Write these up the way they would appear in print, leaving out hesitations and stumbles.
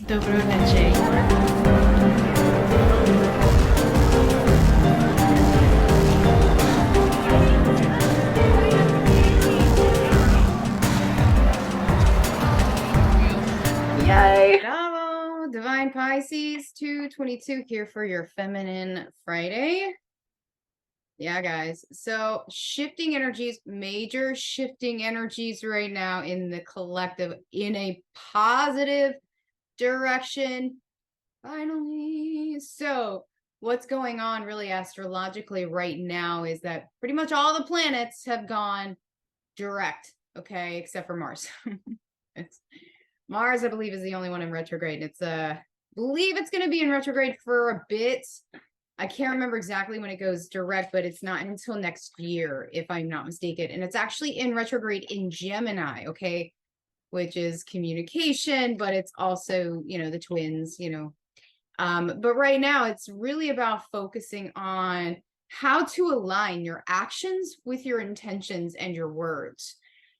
Dobro večer. Yay! Bravo! Divine Pisces 222 here for your Feminine Friday. Yeah, guys. So shifting energies, major shifting energies right now in the collective in a positive direction. Finally. So what's going on really astrologically right now is that pretty much all the planets have gone direct, okay, except for Mars. Mars, I believe, is the only one in retrograde. It's believe it's going to be in retrograde for a bit. I can't remember exactly when it goes direct, but it's not until next year, if I'm not mistaken. And it's actually in retrograde in Gemini, okay, which is communication, but it's also, the twins, but right now it's really about focusing on how to align your actions with your intentions and your words.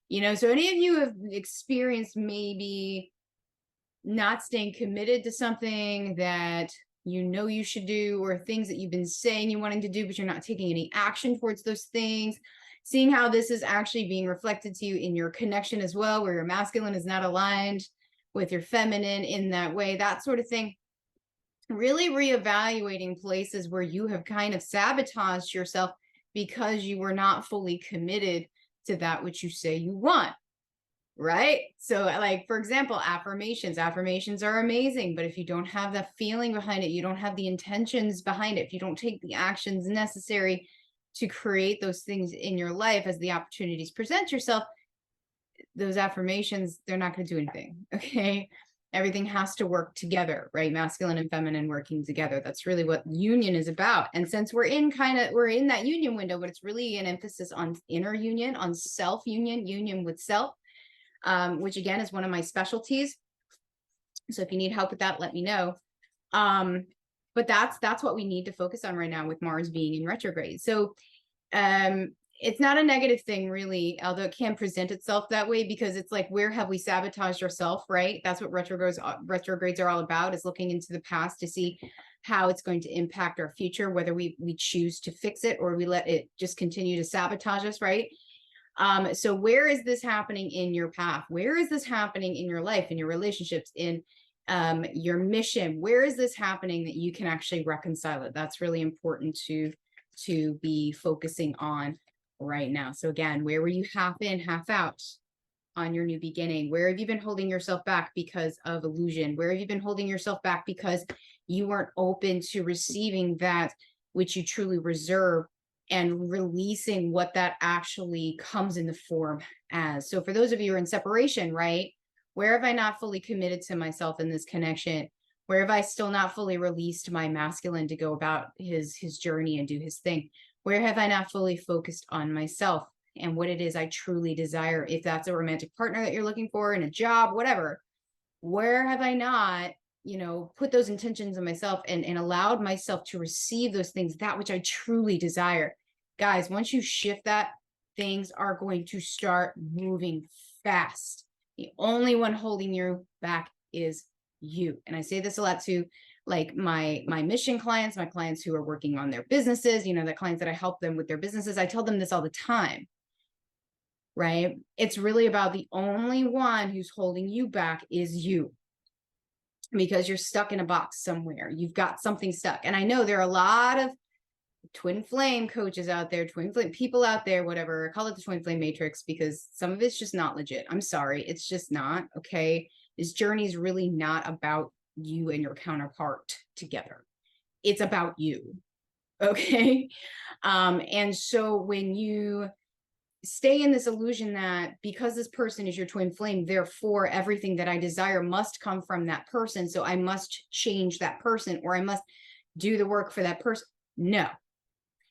So any of you have experienced maybe not staying committed to something that you should do, or things that you've been saying you wanting to do, but you're not taking any action towards those things. Seeing how this is actually being reflected to you in your connection as well, where your masculine is not aligned with your feminine in that way, that sort of thing. Really reevaluating places where you have kind of sabotaged yourself because you were not fully committed to that which you say you want. Right? So like, for example, affirmations are amazing, but if you don't have the feeling behind it, you don't have the intentions behind it, if you don't take the actions necessary to create those things in your life as the opportunities present yourself, those affirmations, they're not going to do anything. Okay. Everything has to work together, right? Masculine and feminine working together. That's really what union is about. And since we're in that union window, but it's really an emphasis on inner union, on self union with self. Which again is one of my specialties. So if you need help with that, let me know. But that's what we need to focus on right now with Mars being in retrograde. So it's not a negative thing really, although it can present itself that way, because it's like, where have we sabotaged ourselves, right? That's what retrogrades are all about, is looking into the past to see how it's going to impact our future, whether we choose to fix it or we let it just continue to sabotage us, right? So where is this happening in your path? Where is this happening in your life, in your relationships, in your mission? Where is this happening that you can actually reconcile it? That's really important to be focusing on right now. So again, where were you half in, half out on your new beginning? Where have you been holding yourself back because of illusion? Where have you been holding yourself back because you weren't open to receiving that which you truly reserve, and releasing what that actually comes in the form as? So for those of you who are in separation, right? Where have I not fully committed to myself in this connection? Where have I still not fully released my masculine to go about his journey and do his thing? Where have I not fully focused on myself and what it is I truly desire? If that's a romantic partner that you're looking for, in a job, whatever, where have I not put those intentions in myself and allowed myself to receive those things, that which I truly desire? Guys, once you shift that, things are going to start moving fast. The only one holding you back is you. And I say this a lot to like my mission clients, my clients who are working on their businesses, the clients that I help them with their businesses. I tell them this all the time, right? It's really about the only one who's holding you back is you, because you're stuck in a box somewhere. You've got something stuck. And I know there are a lot of twin flame coaches out there, twin flame people out there, whatever. I call it the twin flame matrix because some of it's just not legit. I'm sorry. It's just not. Okay. This journey is really not about you and your counterpart together. It's about you. Okay. And so when you stay in this illusion that because this person is your twin flame, therefore everything that I desire must come from that person, so I must change that person, or I must do the work for that person. No,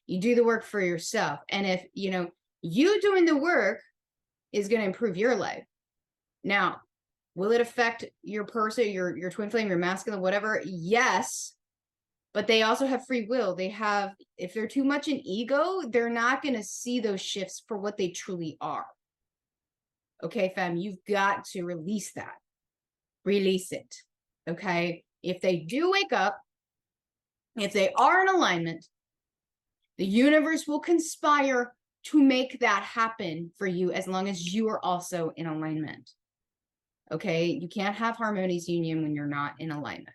you do the work for yourself. And if you doing the work is going to improve your life. Now, will it affect your person, your twin flame, your masculine, whatever? Yes. But they also have free will. If they're too much in ego, they're not going to see those shifts for what they truly are. Okay, fam, you've got to release that. Release it. Okay. If they do wake up, if they are in alignment, the universe will conspire to make that happen for you as long as you are also in alignment. Okay. You can't have harmonious union when you're not in alignment.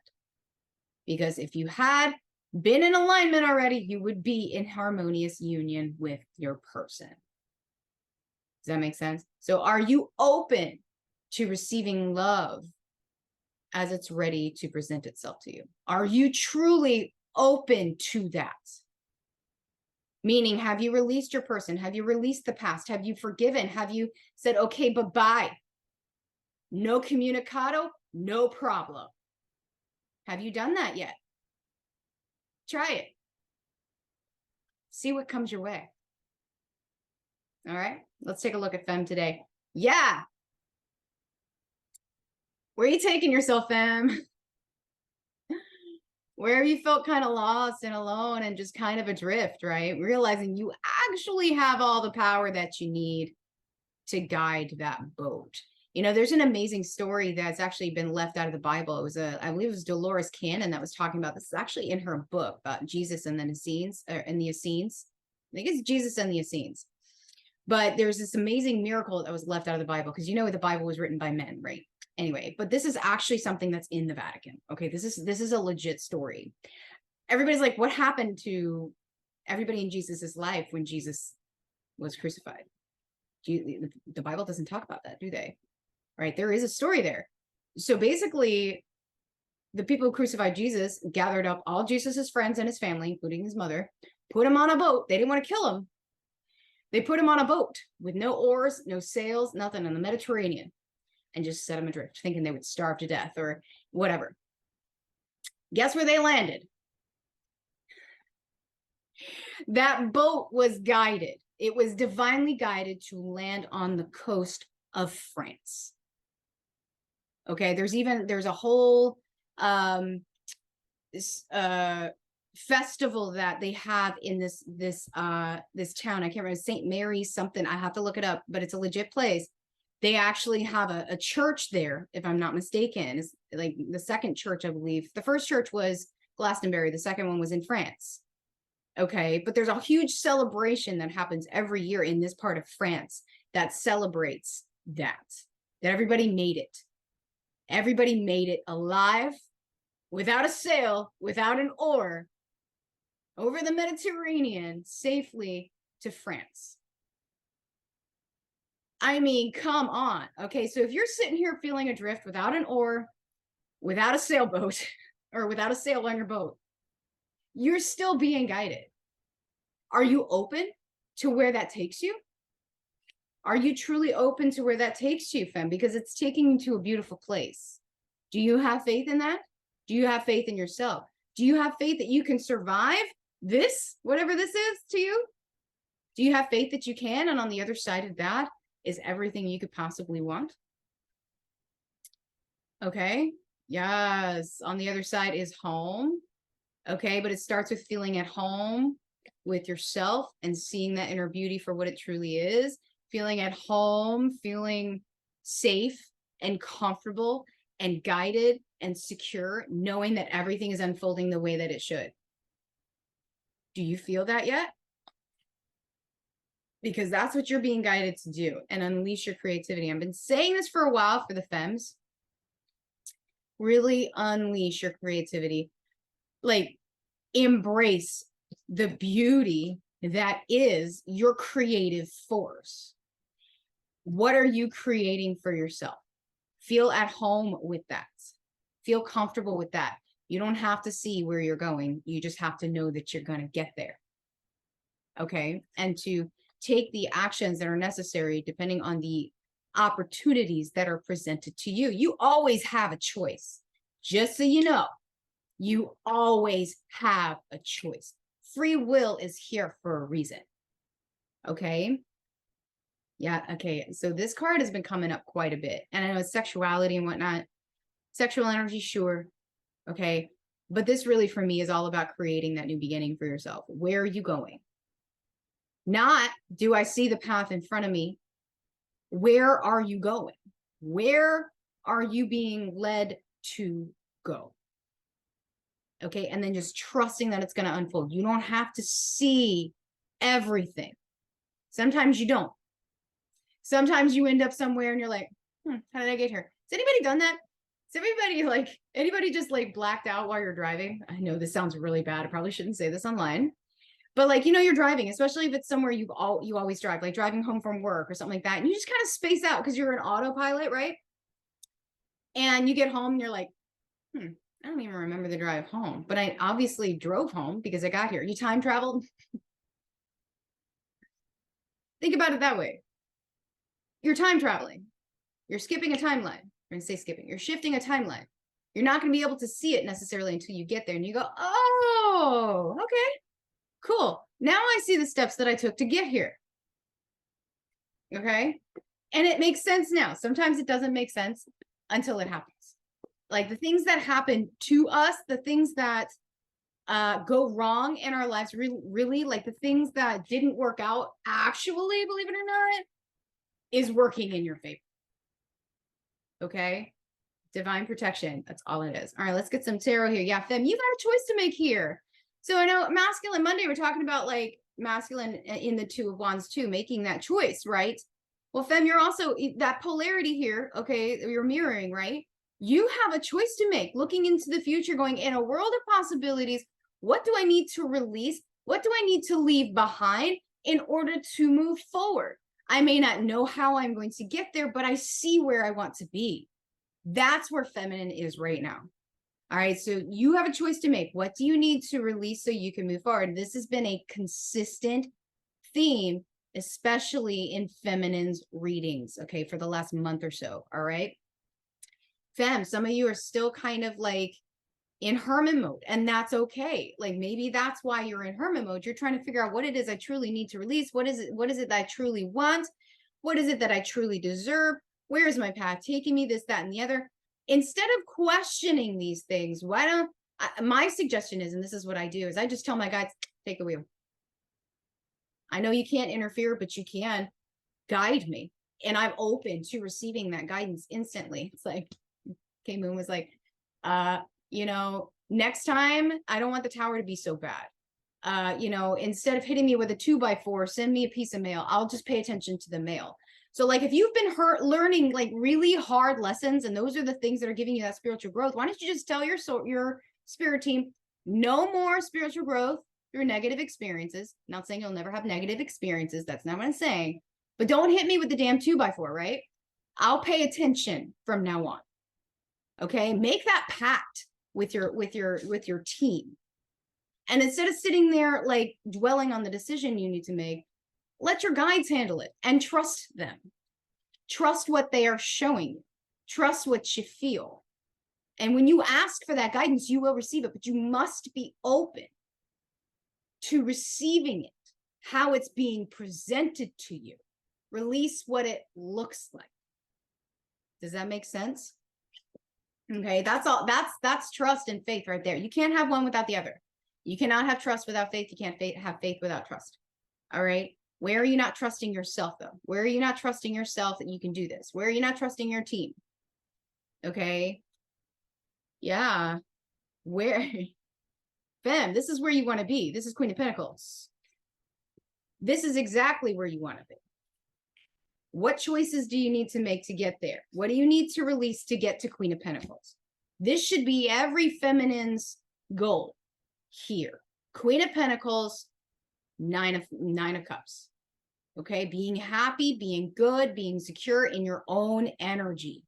Because if you had been in alignment already, you would be in harmonious union with your person. Does that make sense? So are you open to receiving love as it's ready to present itself to you? Are you truly open to that? Meaning, have you released your person? Have you released the past? Have you forgiven? Have you said, okay, bye-bye? No communicado, no problem. Have you done that yet? Try it. See what comes your way. All right, let's take a look at Femme today. Yeah. Where are you taking yourself, Femme? Where have you felt kind of lost and alone and just kind of adrift, right? Realizing you actually have all the power that you need to guide that boat. You know, there's an amazing story that's actually been left out of the Bible. It was I believe it was Dolores Cannon that was talking about this. It's actually in her book about Jesus and the Essenes, and the Essenes. I think it's Jesus and the Essenes. But there's this amazing miracle that was left out of the Bible because you know the Bible was written by men, right? Anyway, but this is actually something that's in the Vatican. Okay, this is a legit story. Everybody's like, what happened to everybody in Jesus's life when Jesus was crucified? The Bible doesn't talk about that, do they? Right? There is a story there. So basically, the people who crucified Jesus gathered up all Jesus's friends and his family, including his mother, put him on a boat. They didn't want to kill him. They put him on a boat with no oars, no sails, nothing, in the Mediterranean, and just set him adrift, thinking they would starve to death or whatever. Guess where they landed? That boat was guided. It was divinely guided to land on the coast of France. Okay, there's a whole festival that they have in this town. I can't remember, St. Mary's something. I have to look it up, but it's a legit place. They actually have a church there, if I'm not mistaken. It's like the second church, I believe. The first church was Glastonbury. The second one was in France. Okay, but there's a huge celebration that happens every year in this part of France that celebrates that everybody made it. Everybody made it alive, without a sail, without an oar, over the Mediterranean, safely to France. I mean, come on. Okay, so if you're sitting here feeling adrift without an oar, without a sailboat, or without a sail on your boat, you're still being guided. Are you open to where that takes you? Are you truly open to where that takes you, Femme? Because it's taking you to a beautiful place. Do you have faith in that? Do you have faith in yourself? Do you have faith that you can survive this, whatever this is to you? Do you have faith that you can? And on the other side of that is everything you could possibly want. Okay. Yes. On the other side is home. Okay. But it starts with feeling at home with yourself and seeing that inner beauty for what it truly is. Feeling at home, feeling safe and comfortable and guided and secure, knowing that everything is unfolding the way that it should. Do you feel that yet? Because that's what you're being guided to do, and unleash your creativity. I've been saying this for a while for the femmes. Really unleash your creativity. Like, embrace the beauty that is your creative force. What are you creating for yourself? Feel at home with that. Feel comfortable with that. You don't have to see where you're going. You just have to know that you're going to get there. Okay. And to take the actions that are necessary depending on the opportunities that are presented to you. You always have a choice. Just so you know, you always have a choice. Free will is here for a reason. Okay. Yeah. Okay. So this card has been coming up quite a bit. And I know it's sexuality and whatnot. Sexual energy, sure. Okay. But this really for me is all about creating that new beginning for yourself. Where are you going? Not, do I see the path in front of me? Where are you going? Where are you being led to go. Okay. And then just trusting that it's going to unfold. You don't have to see everything. Sometimes you don't. Sometimes you end up somewhere and you're like, how did I get here? Has anybody done that? Has anybody just like blacked out while you're driving? I know this sounds really bad. I probably shouldn't say this online, but like, you're driving, especially if it's somewhere you always drive, like driving home from work or something like that. And you just kind of space out because you're an autopilot, right? And you get home and you're like, I don't even remember the drive home, but I obviously drove home because I got here. You time traveled. Think about it that way. You're time traveling. You're skipping a timeline. I'm going to say skipping. You're shifting a timeline. You're not going to be able to see it necessarily until you get there. And you go, oh, okay, cool. Now I see the steps that I took to get here. Okay. And it makes sense now. Sometimes it doesn't make sense until it happens. Like the things that happen to us, the things that go wrong in our lives, really like the things that didn't work out, actually, believe it or not, is working in your favor. Okay. Divine protection. That's all it is. All right, let's get some tarot here. Yeah, Fem, you got a choice to make here. So I know masculine Monday, we're talking about like masculine in the Two of Wands too, making that choice, right? Well, Fem, you're also that polarity here. Okay. You're mirroring, right? You have a choice to make, looking into the future, going in a world of possibilities. What do I need to release? What do I need to leave behind in order to move forward? I may not know how I'm going to get there, but I see where I want to be. That's where feminine is right now. All right. So you have a choice to make. What do you need to release so you can move forward? This has been a consistent theme, especially in feminine's readings. Okay. For the last month or so. All right. Fem, some of you are still kind of like in hermit mode, and that's okay. Like maybe that's why you're in hermit mode. You're trying to figure out what it is I truly need to release. What is it that I truly want? What is it that I truly deserve? Where is my path taking me? This, that, and the other. Instead of questioning these things, my suggestion is, and this is what I do, is I just tell my guides, take the wheel. I know you can't interfere, but you can guide me. And I'm open to receiving that guidance instantly. It's like, okay, Moon was like, next time, I don't want the tower to be so bad. Instead of hitting me with a 2x4, send me a piece of mail. I'll just pay attention to the mail. So like, if you've been learning like really hard lessons, and those are the things that are giving you that spiritual growth, why don't you just tell your spirit team, no more spiritual growth through negative experiences. Not saying you'll never have negative experiences. That's not what I'm saying, but don't hit me with the damn 2x4, right? I'll pay attention from now on. Okay. Make that pact with your team. And instead of sitting there, like dwelling on the decision you need to make, let your guides handle it and trust them. Trust what they are showing you. Trust what you feel. And when you ask for that guidance, you will receive it, but you must be open to receiving it, how it's being presented to you. Release what it looks like. Does that make sense? Okay, that's all. That's trust and faith right there. You can't have one without the other. You cannot have trust without faith. You can't have faith without trust. All right. Where are you not trusting yourself, though? Where are you not trusting yourself that you can do this? Where are you not trusting your team? Okay. Yeah. Where? Fem, this is where you want to be. This is Queen of Pentacles. This is exactly where you want to be. What choices do you need to make to get there? What do you need to release to get to Queen of Pentacles? This should be every feminine's goal here. Queen of Pentacles, Nine of Cups. Okay, being happy, being good, being secure in your own energy.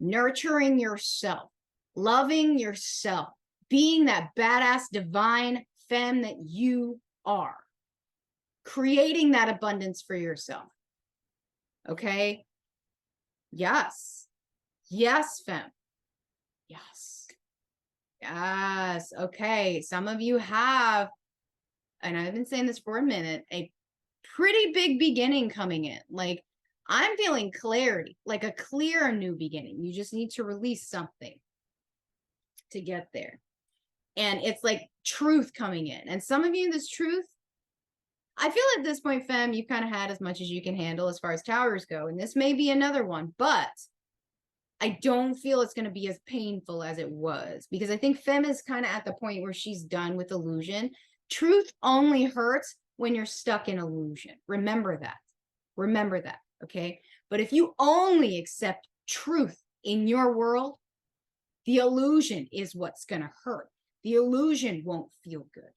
Nurturing yourself, loving yourself, being that badass divine femme that you are. Creating that abundance for yourself. Okay. Yes. Yes, femme. Yes. Yes. Okay. Some of you have, and I've been saying this for a minute, a pretty big beginning coming in. Like I'm feeling clarity, like a clear new beginning. You just need to release something to get there. And it's like truth coming in. And some of you, this truth, I feel at this point, femme, you've kind of had as much as you can handle as far as towers go. And this may be another one, but I don't feel it's going to be as painful as it was, because I think Femme is kind of at the point where she's done with illusion. Truth only hurts when you're stuck in illusion. Remember that. Remember that. Okay. But if you only accept truth in your world, the illusion is what's going to hurt. The illusion won't feel good.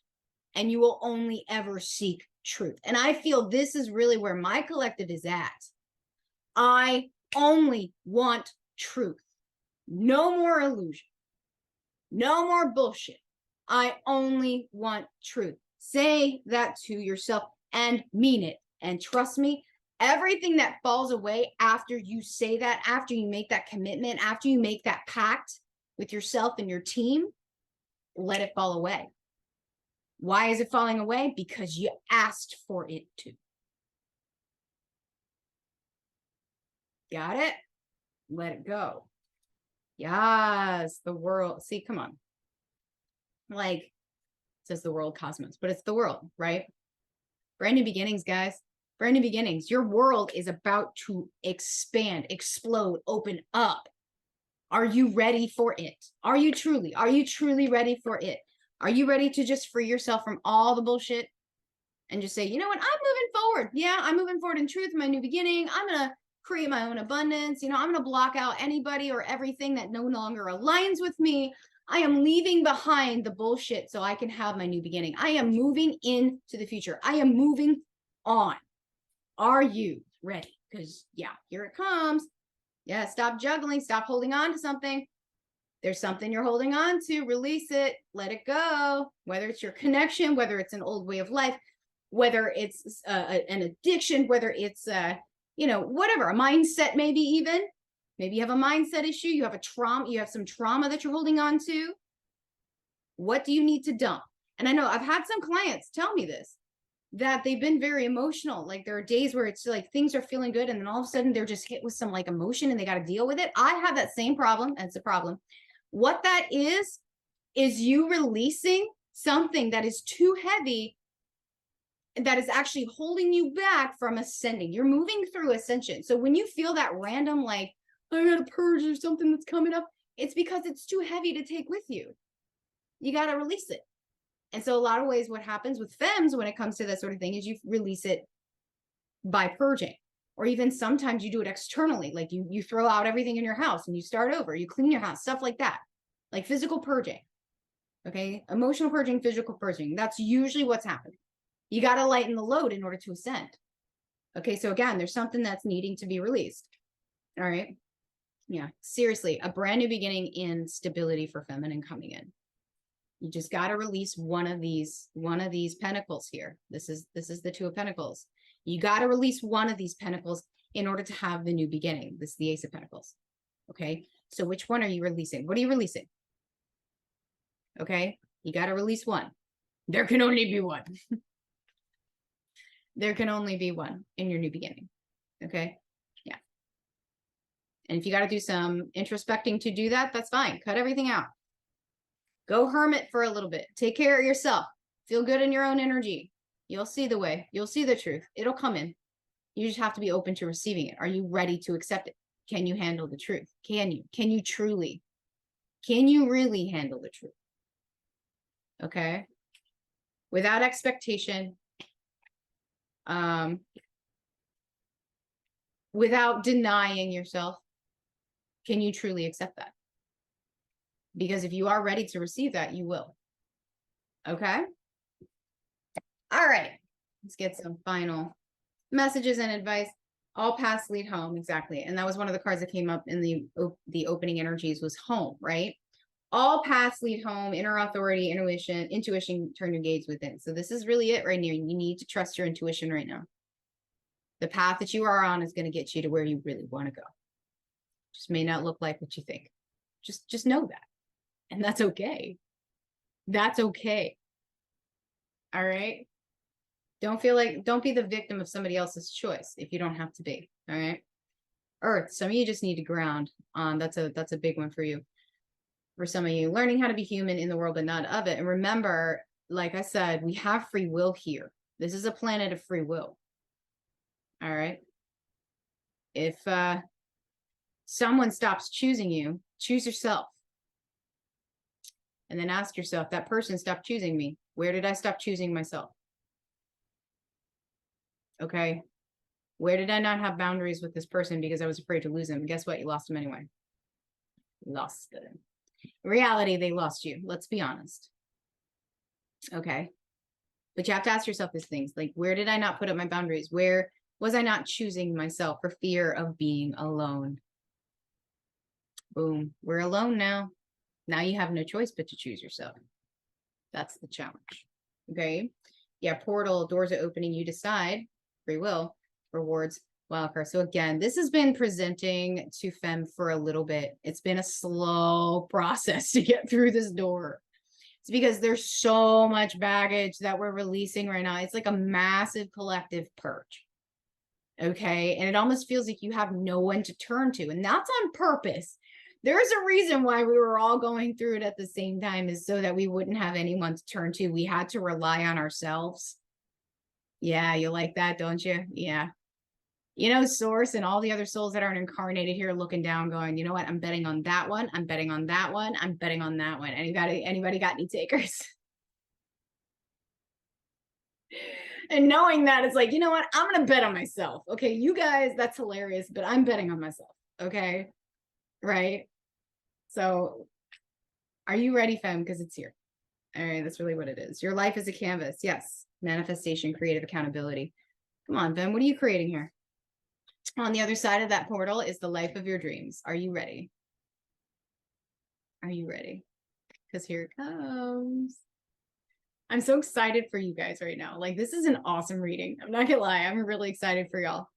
And you will only ever seek truth. And I feel this is really where my collective is at. I only want truth. No more illusion. No more bullshit. I only want truth. Say that to yourself and mean it. And trust me, everything that falls away after you say that, after you make that commitment, after you make that pact with yourself and your team, let it fall away. Why is it falling away? Because you asked for it to. Got it? Let it go. Yes, the world. See, come on. Like, it says the world, cosmos, but it's the world, right? Brand new beginnings, guys. Brand new beginnings. Your world is about to expand, explode, open up. Are you ready for it? Are you truly ready for it? Are you ready to just free yourself from all the bullshit and just say, you know what, I'm moving forward. Yeah, I'm moving forward in truth, my new beginning. I'm going to create my own abundance. You know, I'm going to block out anybody or everything that no longer aligns with me. I am leaving behind the bullshit so I can have my new beginning. I am moving into the future. I am moving on. Are you ready? Because yeah, here it comes. Yeah, stop juggling. Stop holding on to something. There's something you're holding on to. Release it. Let it go. Whether it's your connection, whether it's an old way of life, whether it's an addiction, whether it's, you know, whatever, a mindset, maybe even. Maybe you have a mindset issue. You have a trauma. You have some trauma that you're holding on to. What do you need to dump? And I know I've had some clients tell me this, that they've been very emotional. Like there are days where it's like things are feeling good, and then all of a sudden they're just hit with some like emotion and they got to deal with it. I have that same problem. And it's a problem. What that is you releasing something that is too heavy, that is actually holding you back from ascending. You're moving through ascension. So when you feel that random, like, I gotta purge or something that's coming up, it's because it's too heavy to take with you. You got to release it. And so a lot of ways what happens with femmes when it comes to that sort of thing is you release it by purging, or even sometimes you do it externally. Like you throw out everything in your house and you start over, you clean your house, stuff like that, like physical purging. Okay. Emotional purging, physical purging. That's usually what's happening. You got to lighten the load in order to ascend. Okay. So again, there's something that's needing to be released. All right. Yeah. Seriously, a brand new beginning in stability for feminine coming in. You just got to release one of these pentacles here. This is the Two of Pentacles. You got to release one of these pentacles in order to have the new beginning. This is the Ace of Pentacles. Okay. So which one are you releasing? What are you releasing? Okay. You got to release one. There can only be one. There can only be one in your new beginning. Okay. Yeah. And if you got to do some introspecting to do that, that's fine. Cut everything out. Go hermit for a little bit. Take care of yourself. Feel good in your own energy. You'll see the way. You'll see the truth. It'll come in. You just have to be open to receiving it. Are you ready to accept it? Can you handle the truth? Can you? Can you truly? Can you really handle the truth? Okay. Without expectation. Without denying yourself. Can you truly accept that? Because if you are ready to receive that, you will. Okay. All right. Let's get some final messages and advice. All paths lead home. Exactly. And that was one of the cards that came up in the opening energies was home, right? All paths lead home, inner authority, intuition, turn your gaze within. So this is really it right now. You need to trust your intuition right now. The path that you are on is going to get you to where you really want to go. Just may not look like what you think. Just know that. And that's okay. That's okay. All right. Don't be the victim of somebody else's choice if you don't have to be. All right. Earth. Some of you just need to ground on. That's a big one for you. For some of you, learning how to be human in the world, but not of it. And remember, like I said, we have free will here. This is a planet of free will. All right. If someone stops choosing you, choose yourself. And then ask yourself, that person stopped choosing me. Where did I stop choosing myself? Okay. Where did I not have boundaries with this person because I was afraid to lose him? Guess what? You lost him anyway. You lost them. In reality, they lost you. Let's be honest. Okay. But you have to ask yourself these things, like, where did I not put up my boundaries? Where was I not choosing myself for fear of being alone? Boom. We're alone now. Now you have no choice but to choose yourself. That's the challenge. Okay. Yeah. Portal, doors are opening. You decide. Free will, rewards, wildcard. So again, this has been presenting to Femme for a little bit. It's been a slow process to get through this door. It's because there's so much baggage that we're releasing right now. It's like a massive collective purge. Okay. And it almost feels like you have no one to turn to. And that's on purpose. There's a reason why we were all going through it at the same time, is so that we wouldn't have anyone to turn to. We had to rely on ourselves. Yeah, you like that, don't you? Yeah. You know, Source and all the other souls that aren't incarnated here looking down, going, you know what? I'm betting on that one. I'm betting on that one. I'm betting on that one. Anybody got any takers? And knowing that, it's like, you know what? I'm going to bet on myself. Okay, you guys, that's hilarious, but I'm betting on myself. Okay, right? So are you ready, Femme? Because it's here. All right, that's really what it is. Your life is a canvas. Yes. Manifestation, creative accountability. Come on, Femme. What are you creating here? On the other side of that portal is the life of your dreams. Are you ready? Are you ready? Because here it comes. I'm so excited for you guys right now. Like, this is an awesome reading. I'm not gonna lie. I'm really excited for y'all.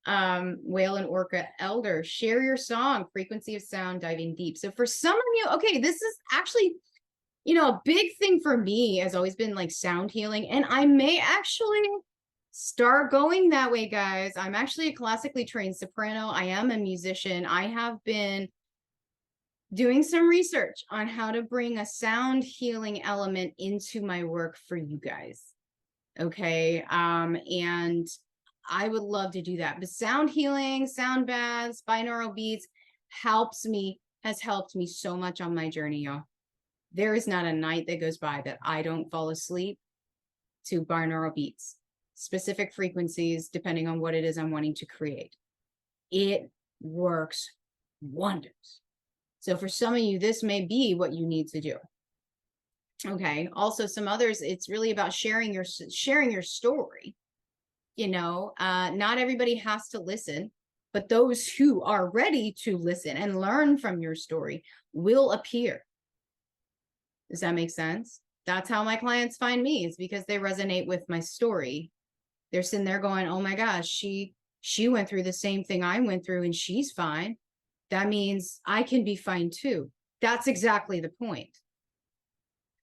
Whale and Orca Elder, share your song, frequency of sound, diving deep. So for some of you, okay, this is actually, you know, a big thing for me has always been like sound healing. And I may actually start going that way, guys. I'm actually a classically trained soprano. I am a musician. I have been doing some research on how to bring a sound healing element into my work for you guys. Okay. And I would love to do that. But sound healing, sound baths, binaural beats has helped me so much on my journey, y'all. There is not a night that goes by that I don't fall asleep to binaural beats, specific frequencies, depending on what it is I'm wanting to create. It works wonders. So for some of you, this may be what you need to do. Okay. Also, some others, it's really about sharing your story. You know, not everybody has to listen, but those who are ready to listen and learn from your story will appear. Does that make sense? That's how my clients find me, is because they resonate with my story. They're sitting there going, oh my gosh, she went through the same thing I went through and she's fine. That means I can be fine too. That's exactly the point.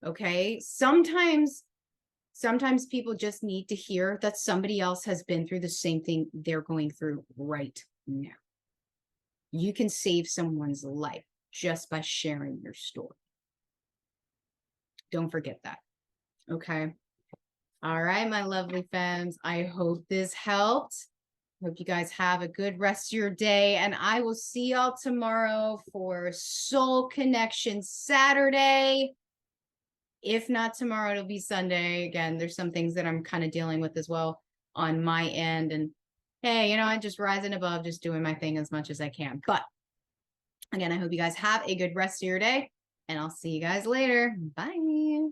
Okay. Sometimes people just need to hear that somebody else has been through the same thing they're going through right now. You can save someone's life just by sharing your story. Don't forget that. Okay. All right, my lovely femmes. I hope this helped. Hope you guys have a good rest of your day. And I will see y'all tomorrow for Soul Connection Saturday. If not tomorrow, it'll be Sunday. Again, there's some things that I'm kind of dealing with as well on my end. And hey, you know, I'm just rising above, just doing my thing as much as I can. But again, I hope you guys have a good rest of your day. And I'll see you guys later. Bye.